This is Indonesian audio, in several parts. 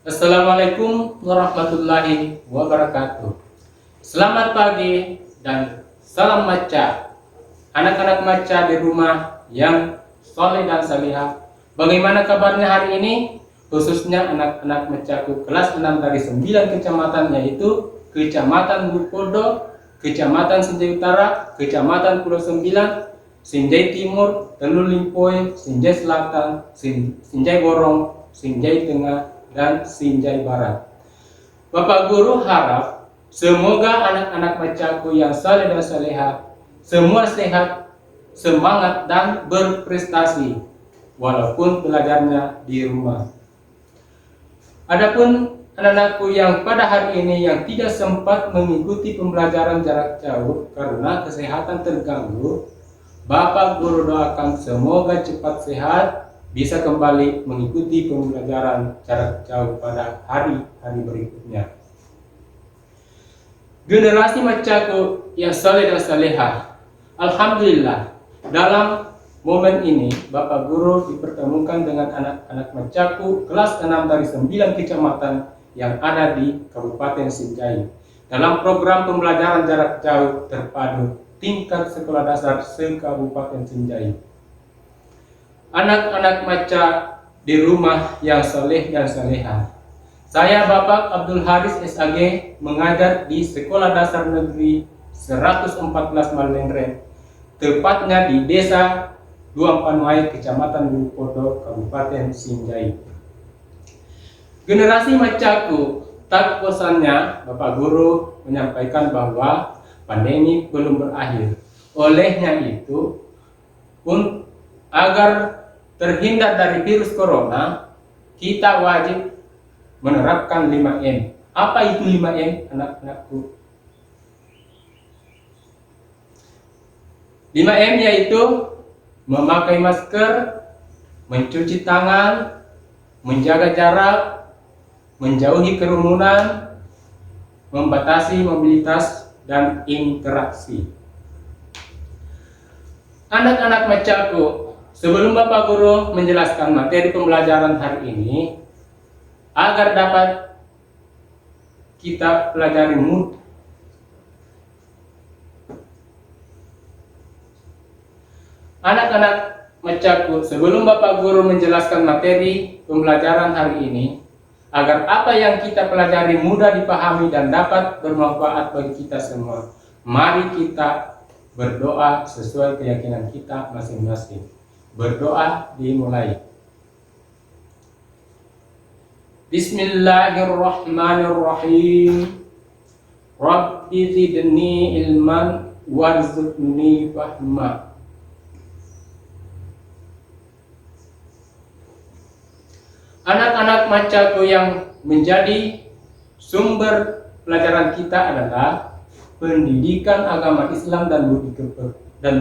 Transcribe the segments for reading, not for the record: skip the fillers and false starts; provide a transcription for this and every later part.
Assalamualaikum warahmatullahi wabarakatuh. Selamat pagi dan salam maca. Anak-anak maca di rumah yang soleh dan salihah. Bagaimana kabarnya hari ini? Khususnya anak-anak macaku kelas 6 dari 9 kecamatan, yaitu Kecamatan Bukodo, Kecamatan Sinjai Utara, Kecamatan Pulau Sembilan, Sinjai Timur, Teluk Limpoy, Sinjai Selatan, Sinjai Borong, Sinjai Tengah, dan Sinjai Barat. Bapak Guru harap semoga anak-anak macaku yang saleh dan saleha semua sehat, semangat, dan berprestasi walaupun belajarnya di rumah. Adapun anak-anakku yang pada hari ini yang tidak sempat mengikuti pembelajaran jarak jauh karena kesehatan terganggu, Bapak Guru doakan semoga cepat sehat, bisa kembali mengikuti pembelajaran jarak jauh pada hari-hari berikutnya. Generasi macaku yang saleh dan salehah, alhamdulillah dalam momen ini Bapak Guru dipertemukan dengan anak-anak macaku kelas 6 dari 9 kecamatan yang ada di Kabupaten Sinjai dalam program pembelajaran jarak jauh terpadu tingkat sekolah dasar se-Kabupaten Sinjai. Anak-anak maca di rumah yang soleh dan salehah. Saya Bapak Abdul Haris SAG mengajar di Sekolah Dasar Negeri 114 Malenren, tepatnya di Desa Duampanwai, Kecamatan Bukodo, Kabupaten Sinjai. Generasi macaku, tak bosannya Bapak Guru menyampaikan bahwa pandemi belum berakhir. Olehnya itu, agar terhindar dari virus corona, kita wajib menerapkan 5M. Apa itu 5M, anak-anakku? 5M yaitu memakai masker, mencuci tangan, menjaga jarak, menjauhi kerumunan, membatasi mobilitas dan interaksi. Anak-anak macaku, sebelum Bapak Guru menjelaskan materi pembelajaran hari ini, agar dapat kita pelajari mudah, anak-anak macaku, sebelum Bapak Guru menjelaskan materi pembelajaran hari ini, agar apa yang kita pelajari mudah dipahami dan dapat bermanfaat bagi kita semua, mari kita berdoa sesuai keyakinan kita masing-masing. Berdoa dimulai. Bismillahirrahmanirrahim. Rabbi zidni ilman warzuqni fahma. Anak-anak macaku yang menjadi sumber pelajaran kita adalah Pendidikan Agama Islam dan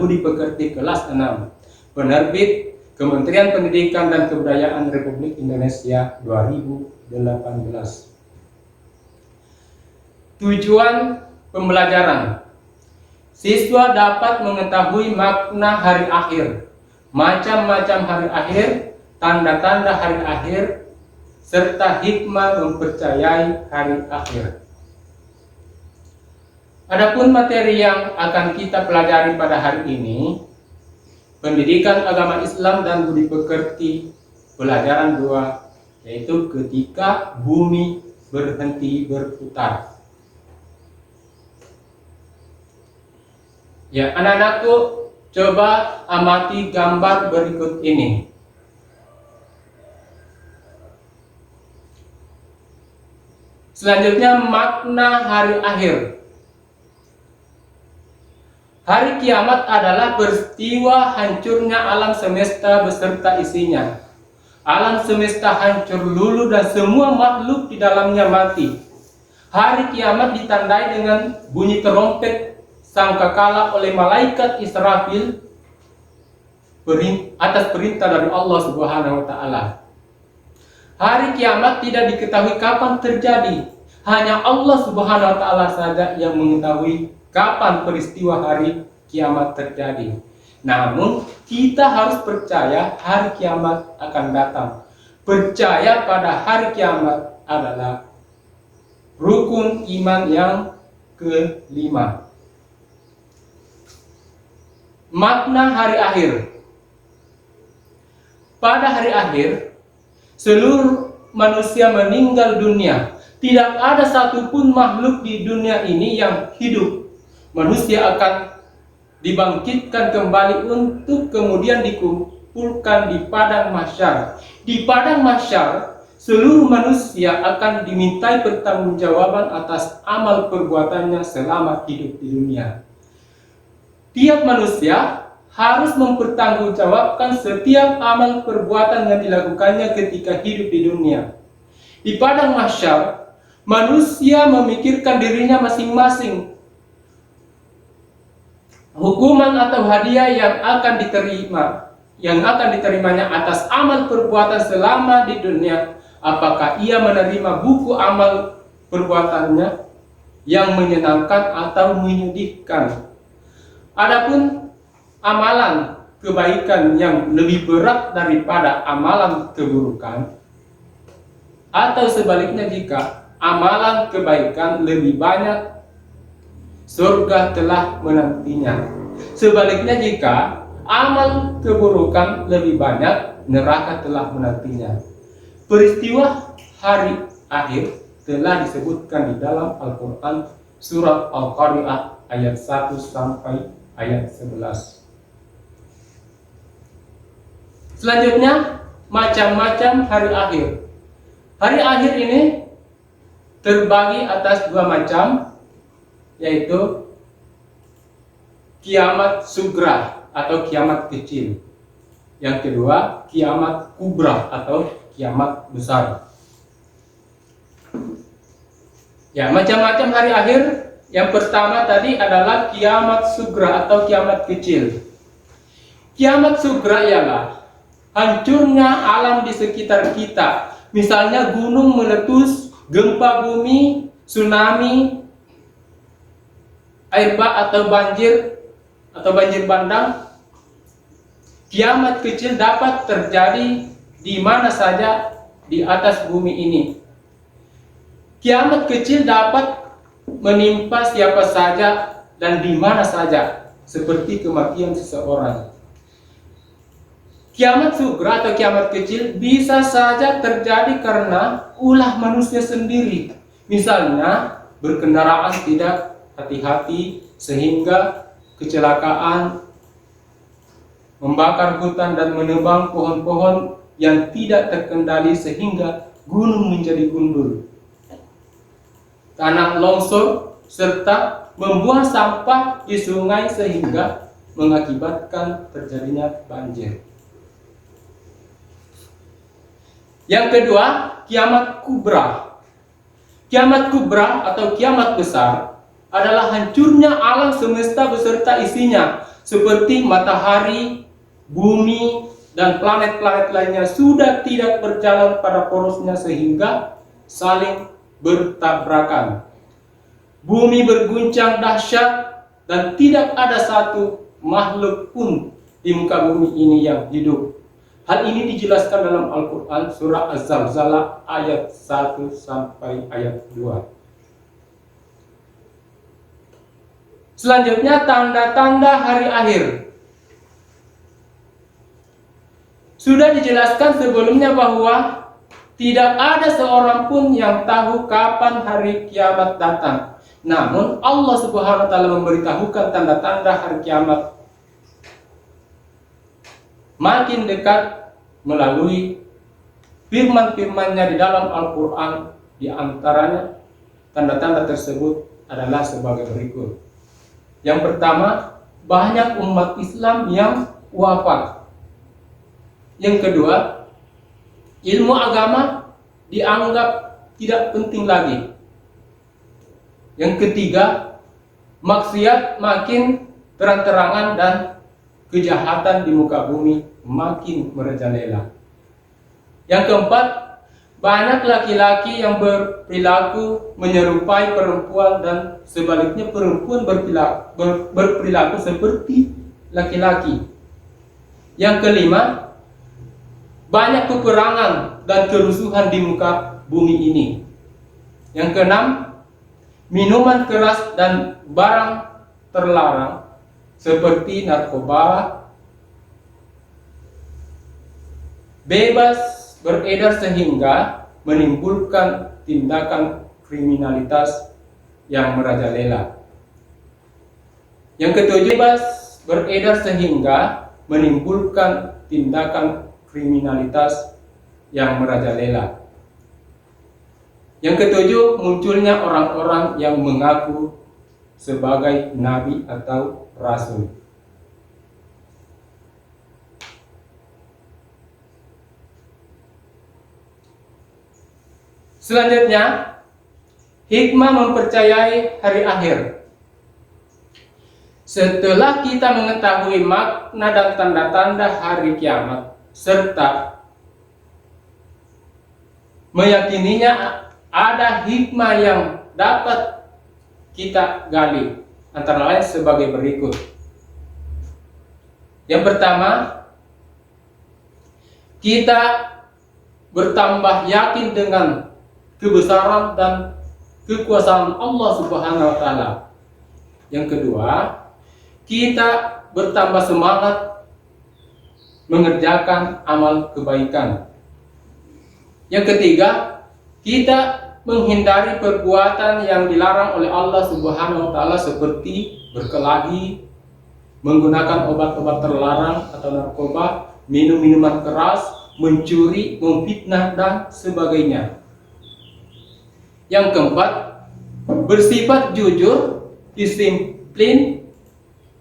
Budi Pekerti kelas 6, penerbit Kementerian Pendidikan dan Kebudayaan Republik Indonesia 2018. Tujuan pembelajaran: siswa dapat mengetahui makna hari akhir, macam-macam hari akhir, tanda-tanda hari akhir, serta hikmah mempercayai hari akhir. Adapun materi yang akan kita pelajari pada hari ini, Pendidikan Agama Islam dan Budi Pekerti pelajaran 2, yaitu ketika bumi berhenti berputar. Ya, anak-anakku, coba amati gambar berikut ini. Selanjutnya, makna hari akhir. Hari kiamat adalah peristiwa hancurnya alam semesta beserta isinya. Alam semesta hancur luluh dan semua makhluk di dalamnya mati. Hari kiamat ditandai dengan bunyi terompet sangkakala oleh malaikat Israfil atas perintah dari Allah Subhanahu wa taala. Hari kiamat tidak diketahui kapan terjadi. Hanya Allah Subhanahu wa taala saja yang mengetahui kapan peristiwa hari kiamat terjadi. Namun kita harus percaya hari kiamat akan datang. Percaya pada hari kiamat adalah rukun iman yang kelima. Makna hari akhir. Pada hari akhir, seluruh manusia meninggal dunia. Tidak ada satupun makhluk di dunia ini yang hidup. Manusia akan dibangkitkan kembali untuk kemudian dikumpulkan di padang mahsyar. Di padang mahsyar, seluruh manusia akan dimintai pertanggungjawaban atas amal perbuatannya selama hidup di dunia. Tiap manusia harus mempertanggungjawabkan setiap amal perbuatan yang dilakukannya ketika hidup di dunia. Di padang mahsyar, manusia memikirkan dirinya masing-masing. Hukuman atau hadiah yang akan diterimanya atas amal perbuatan selama di dunia. Apakah ia menerima buku amal perbuatannya yang menyenangkan atau menyedihkan? Adapun amalan kebaikan yang lebih berat daripada amalan keburukan, atau sebaliknya jika amalan kebaikan lebih banyak, surga telah menantinya. Sebaliknya jika amal keburukan lebih banyak, neraka telah menantinya. Peristiwa hari akhir telah disebutkan di dalam Al-Quran surat Al-Qari'ah ayat 1 sampai ayat 11. Selanjutnya, macam-macam hari akhir. Hari akhir ini terbagi atas dua macam, yaitu kiamat sugra atau kiamat kecil. Yang kedua, kiamat kubra atau kiamat besar. Ya, macam-macam hari akhir. Yang pertama tadi adalah kiamat sugra atau kiamat kecil. Kiamat sugra ialah hancurnya alam di sekitar kita. Misalnya gunung meletus, gempa bumi, tsunami, air bah atau banjir bandang. Kiamat kecil dapat terjadi di mana saja di atas bumi ini. Kiamat kecil dapat menimpa siapa saja dan di mana saja, seperti kematian seseorang. Kiamat sugra atau kiamat kecil bisa saja terjadi karena ulah manusia sendiri. Misalnya berkendaraan tidak hati-hati sehingga kecelakaan, membakar hutan dan menebang pohon-pohon yang tidak terkendali sehingga gunung menjadi gundul, tanah longsor, serta membuang sampah di sungai sehingga mengakibatkan terjadinya banjir. Yang kedua, kiamat kubra. Kiamat kubra atau kiamat besar adalah hancurnya alam semesta beserta isinya, seperti matahari, bumi, dan planet-planet lainnya sudah tidak berjalan pada porosnya sehingga saling bertabrakan. Bumi berguncang dahsyat dan tidak ada satu makhluk pun di muka bumi ini yang hidup. Hal ini dijelaskan dalam Al-Quran surah Az-Zalzalah ayat 1 sampai ayat 2. Selanjutnya, tanda-tanda hari akhir. Sudah dijelaskan sebelumnya bahwa tidak ada seorang pun yang tahu kapan hari kiamat datang. Namun Allah Subhanahu wa taala memberitahukan tanda-tanda hari kiamat makin dekat melalui firman-firman-Nya di dalam Al-Quran. Di antaranya tanda-tanda tersebut adalah sebagai berikut. Yang pertama, banyak umat Islam yang wafat. Yang kedua, ilmu agama dianggap tidak penting lagi. Yang ketiga, maksiat makin terang-terangan dan kejahatan di muka bumi makin merajalela. Yang keempat, banyak laki-laki yang berperilaku menyerupai perempuan dan sebaliknya perempuan berperilaku seperti laki-laki. Yang kelima, banyak peperangan dan kerusuhan di muka bumi ini. Yang keenam, minuman keras dan barang terlarang seperti narkoba bebas beredar sehingga menimbulkan tindakan kriminalitas yang merajalela. Yang ketujuh, bebas beredar sehingga menimbulkan tindakan kriminalitas yang merajalela. Yang ketujuh, munculnya orang-orang yang mengaku sebagai nabi atau rasul. Selanjutnya, hikmah mempercayai hari akhir. Setelah kita mengetahui makna dan tanda-tanda hari kiamat serta meyakininya, ada hikmah yang dapat kita gali, antara lain sebagai berikut. Yang pertama, kita bertambah yakin dengan kebesaran dan kekuasaan Allah Subhanahu wa Ta'ala. Yang kedua, kita bertambah semangat mengerjakan amal kebaikan. Yang ketiga, kita menghindari perbuatan yang dilarang oleh Allah Subhanahu wa Ta'ala seperti berkelahi, menggunakan obat-obat terlarang atau narkoba, minum minuman keras, mencuri, memfitnah, dan sebagainya. Yang keempat, bersifat jujur, disiplin,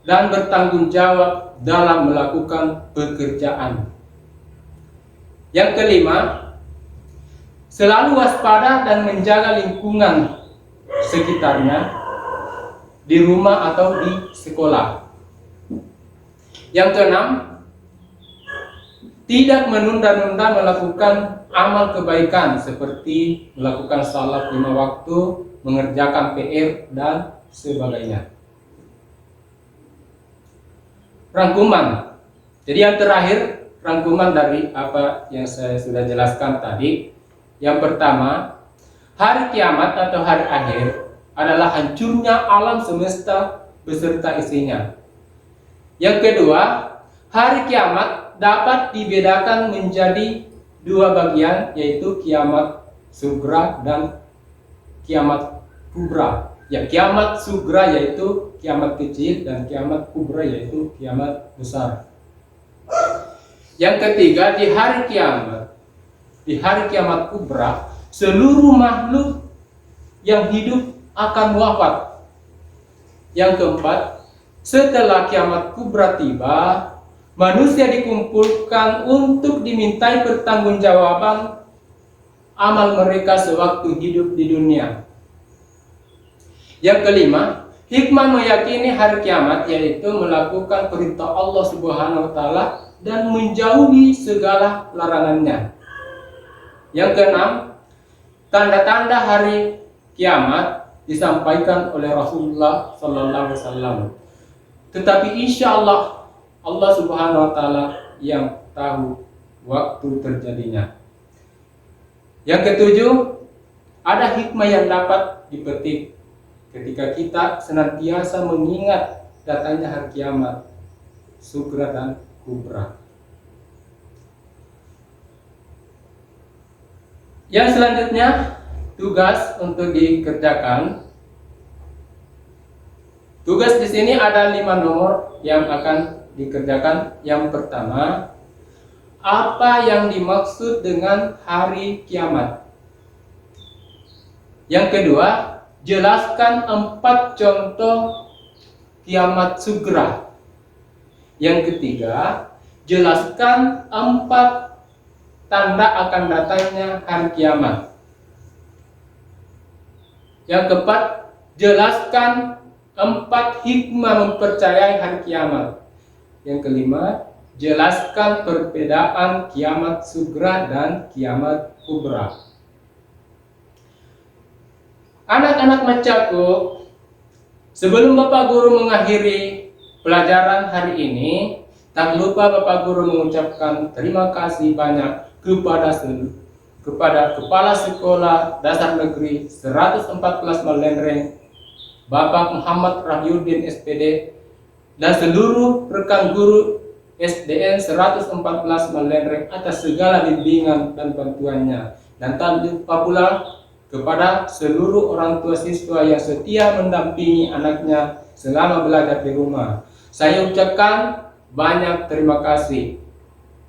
dan bertanggung jawab dalam melakukan pekerjaan. Yang kelima, selalu waspada dan menjaga lingkungan sekitarnya di rumah atau di sekolah. Yang keenam, tidak menunda-nunda melakukan amal kebaikan seperti melakukan salat 5 waktu, mengerjakan PR, dan sebagainya. Rangkuman. Jadi yang terakhir, rangkuman dari apa yang saya sudah jelaskan tadi. Yang pertama, hari kiamat atau hari akhir adalah hancurnya alam semesta beserta isinya. Yang kedua, hari kiamat dapat dibedakan menjadi 2 bagian, yaitu kiamat sugra dan kiamat kubra. Ya, kiamat sugra yaitu kiamat kecil dan kiamat kubra yaitu kiamat besar. Yang ketiga, di hari kiamat kubra, seluruh makhluk yang hidup akan wafat. Yang keempat, setelah kiamat kubra tiba, manusia dikumpulkan untuk dimintai pertanggungjawaban amal mereka sewaktu hidup di dunia. Yang kelima, hikmah meyakini hari kiamat yaitu melakukan perintah Allah Subhanahu wa Ta'ala dan menjauhi segala larangannya. Yang keenam, tanda-tanda hari kiamat disampaikan oleh Rasulullah Sallallahu Alaihi Wasallam. Tetapi insya Allah Subhanahu wa Ta'ala yang tahu waktu terjadinya. Yang ketujuh, ada hikmah yang dapat dipetik ketika kita senantiasa mengingat datangnya hari kiamat, sugra dan kubra. Yang selanjutnya, tugas untuk dikerjakan. Tugas di sini ada 5 nomor yang akan dikerjakan. Yang pertama, apa yang dimaksud dengan hari kiamat? Yang kedua, jelaskan 4 contoh kiamat sugra. Yang ketiga, jelaskan 4 tanda akan datangnya hari kiamat. Yang keempat, jelaskan 4 hikmah mempercayai hari kiamat. Yang kelima, jelaskan perbedaan kiamat sugra dan kiamat kubra. Anak-anak Macaku, sebelum Bapak Guru mengakhiri pelajaran hari ini, tak lupa Bapak Guru mengucapkan terima kasih banyak kepada kepada Kepala Sekolah Dasar Negeri 114 Malenreng, Bapak Muhammad Rahyuddin SPD, dan seluruh rekan guru SDN 114 Malenreng atas segala bimbingan dan bantuannya. Dan tak lupa pula kepada seluruh orang tua siswa yang setia mendampingi anaknya selama belajar di rumah. Saya ucapkan banyak terima kasih.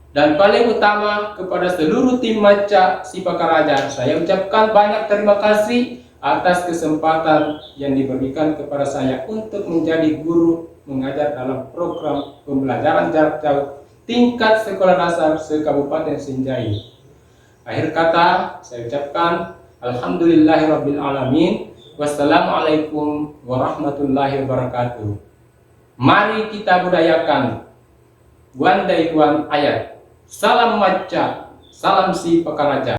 Dan paling utama kepada seluruh tim Maca Sipakaraja, saya ucapkan banyak terima kasih atas kesempatan yang diberikan kepada saya untuk menjadi guru mengajar dalam program pembelajaran jarak jauh tingkat sekolah dasar se-Kabupaten Sinjai. Akhir kata, saya ucapkan alhamdulillahirabbil alamin. Wassalamualaikum warahmatullahi wabarakatuh. Mari kita budayakan Guandai Guan ayat. Salam Maca, salam Sipakaraja.